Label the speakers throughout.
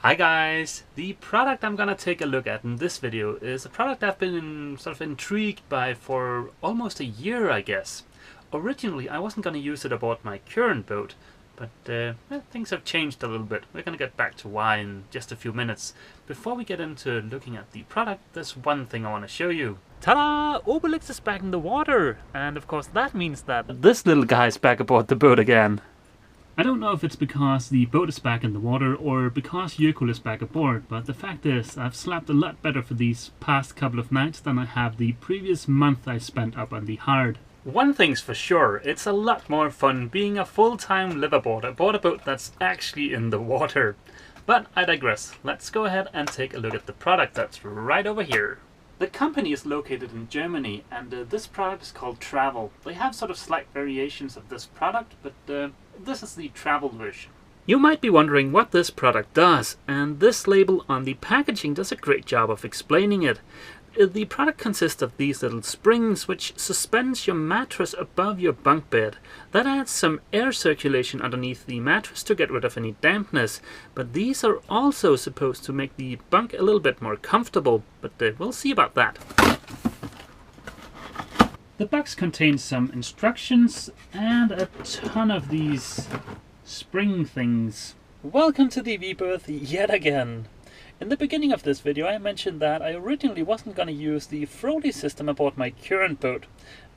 Speaker 1: Hi guys! The product I'm gonna take a look at in this video is a product I've been sort of intrigued by for almost a year, I guess. Originally I wasn't gonna use it aboard my current boat, but well, things have changed a little bit. We're gonna get back to why in just a few minutes. Before we get into looking at the product, there's one thing I want to show you. Ta-da! Obelix is back in the water! And of course that means that this little guy's back aboard the boat again. I don't know if it's because the boat is back in the water or because Jökull is back aboard, but the fact is I've slept a lot better for these past couple of nights than I have the previous month I spent up on the hard. One thing's for sure, it's a lot more fun being a full-time liveaboard aboard a boat that's actually in the water. But I digress. Let's go ahead and take a look at the product that's right over here. The company is located in Germany, and this product is called Travel. They have sort of slight variations of this product, but this is the Travel version. You might be wondering what this product does, and this label on the packaging does a great job of explaining it. The product consists of these little springs which suspends your mattress above your bunk bed. That adds some air circulation underneath the mattress to get rid of any dampness, but these are also supposed to make the bunk a little bit more comfortable, but we'll see about that. The box contains some instructions and a ton of these spring things. Welcome to the V-berth yet again. In the beginning of this video I mentioned that I originally wasn't going to use the Froli system aboard my current boat,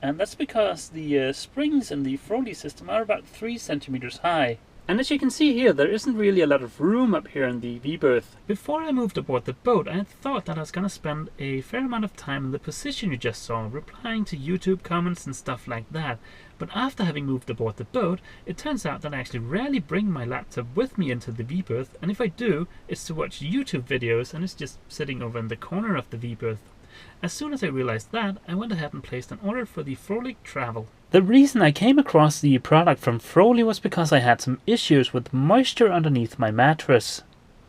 Speaker 1: and that's because the springs in the Froli system are about 3 centimeters high. And as you can see here, there isn't really a lot of room up here in the V-berth. Before I moved aboard the boat, I had thought that I was going to spend a fair amount of time in the position you just saw, replying to YouTube comments and stuff like that. But after having moved aboard the boat, it turns out that I actually rarely bring my laptop with me into the V-berth, and if I do, it's to watch YouTube videos, and it's just sitting over in the corner of the V-berth. As soon as I realized that, I went ahead and placed an order for the Froli Travel. The reason I came across the product from Froli was because I had some issues with moisture underneath my mattress.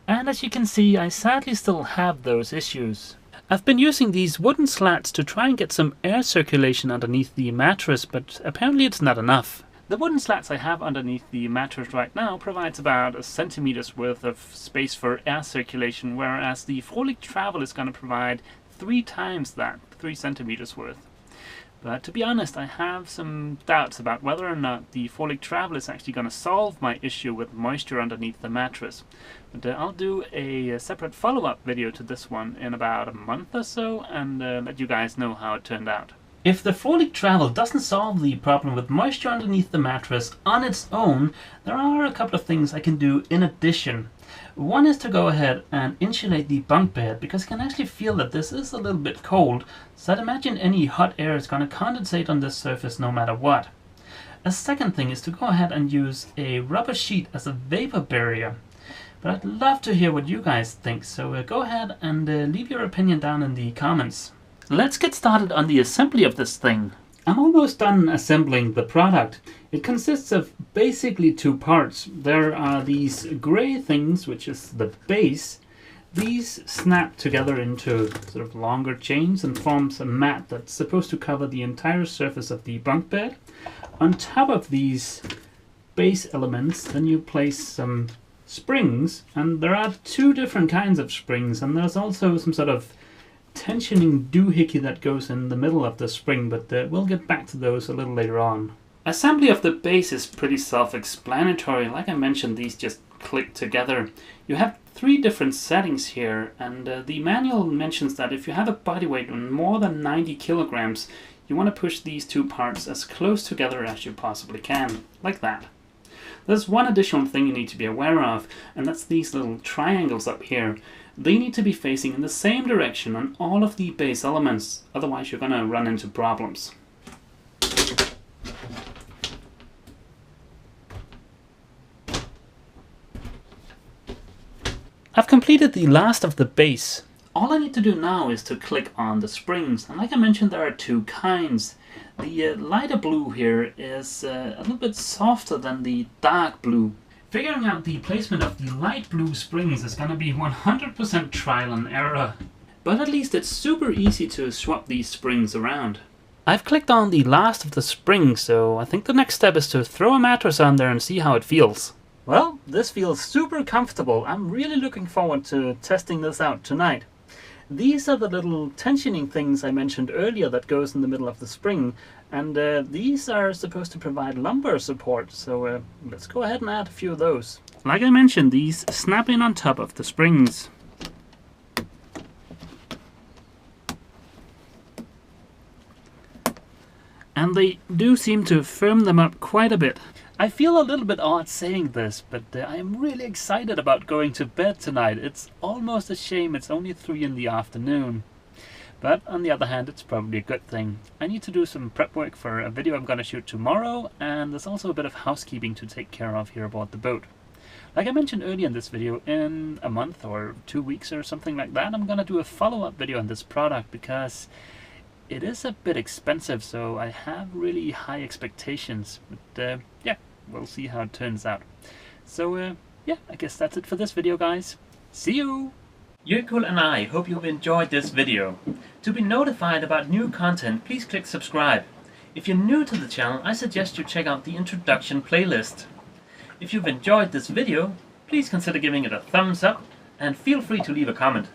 Speaker 1: And as you can see, I sadly still have those issues. I've been using these wooden slats to try and get some air circulation underneath the mattress, but apparently it's not enough. The wooden slats I have underneath the mattress right now provides about a centimeter's worth of space for air circulation, whereas the Froli Travel is going to provide 3 times that, 3 centimeters worth. But to be honest, I have some doubts about whether or not the Froli Travel is actually going to solve my issue with moisture underneath the mattress. But I'll do a separate follow-up video to this one in about a month or so, and let you guys know how it turned out. If the Froli Travel doesn't solve the problem with moisture underneath the mattress on its own, there are a couple of things I can do in addition. One is to go ahead and insulate the bunk bed, because I can actually feel that this is a little bit cold, so I'd imagine any hot air is going to condensate on this surface no matter what. A second thing is to go ahead and use a rubber sheet as a vapor barrier. But I'd love to hear what you guys think, so go ahead and leave your opinion down in the comments. Let's get started on the assembly of this thing. I'm almost done assembling the product. It consists of basically 2 parts. There are these gray things, which is the base. These snap together into sort of longer chains and forms a mat that's supposed to cover the entire surface of the bunk bed. On top of these base elements, then you place some springs, and there are 2 different kinds of springs, and there's also some sort of tensioning doohickey that goes in the middle of the spring, but we'll get back to those a little later on. Assembly of the base is pretty self-explanatory. Like I mentioned, these just click together. You have 3 different settings here, and the manual mentions that if you have a body weight of more than 90 kilograms, you want to push these 2 parts as close together as you possibly can, like that. There's one additional thing you need to be aware of, and that's these little triangles up here. They need to be facing in the same direction on all of the base elements, otherwise you're going to run into problems. I've completed the last of the base. All I need to do now is to click on the springs, and like I mentioned, there are 2 kinds. The lighter blue here is a little bit softer than the dark blue. Figuring out the placement of the light blue springs is going to be 100% trial and error. But at least it's super easy to swap these springs around. I've clicked on the last of the springs, so I think the next step is to throw a mattress on there and see how it feels. Well, this feels super comfortable. I'm really looking forward to testing this out tonight. These are the little tensioning things I mentioned earlier that goes in the middle of the spring, and these are supposed to provide lumbar support, so let's go ahead and add a few of those. Like I mentioned, these snap in on top of the springs. And they do seem to firm them up quite a bit. I feel a little bit odd saying this, but I am really excited about going to bed tonight. It's almost a shame it's only 3 in the afternoon. But on the other hand, it's probably a good thing. I need to do some prep work for a video I'm going to shoot tomorrow, and there's also a bit of housekeeping to take care of here aboard the boat. Like I mentioned earlier in this video, in a month or 2 weeks or something like that, I'm going to do a follow-up video on this product because it is a bit expensive, so I have really high expectations. But yeah, we'll see how it turns out. So yeah, I guess that's it for this video, guys. See you! Jökull and I hope you've enjoyed this video. To be notified about new content, please click subscribe. If you're new to the channel, I suggest you check out the introduction playlist. If you've enjoyed this video, please consider giving it a thumbs up and feel free to leave a comment.